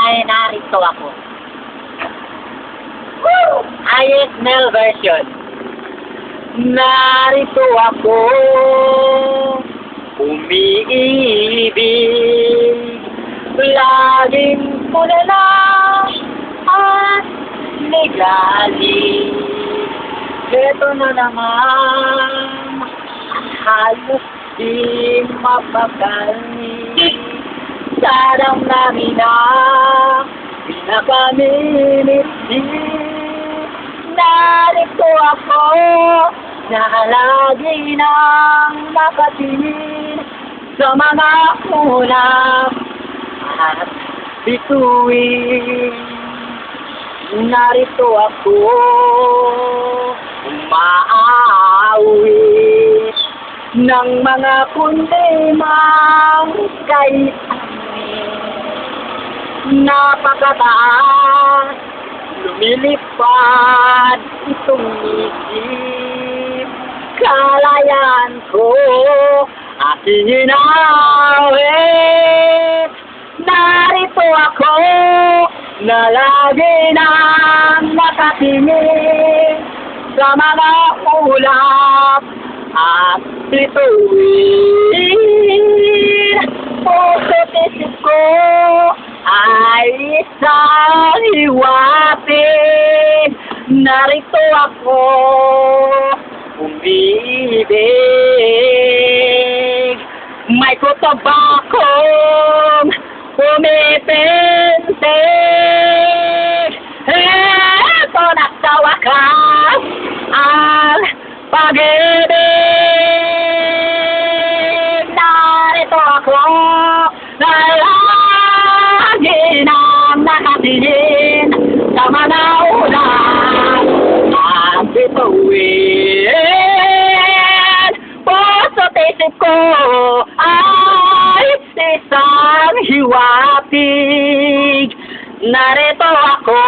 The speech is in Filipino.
ay narito ako. Woo! ISNL version. Narito ako, umiibig, laging tulala at ligali. Ito na naman, halos di mapakali. Sarang namin na pinakaminiti. Narito ako, na lagi nang nakatingin sa mga ulap at bituin. Narito ako, umaawit ng mga kundimang kay napakataas, lumilipad itong isip. Kalayaan ko aking inawit. Narito ako, na lagi nang nakatingin sa mga ulap at bituin. Puso't isip ko ay isang hiwatig. Narito ako, umibig. May kutob akong pumitintig. Eto na sa wakas ang pag-ibig. Narito ako, na lagi nang nakatingin sa mga ulan at bituin. Puso't isip ko ay isang hiwatig. Narito ako,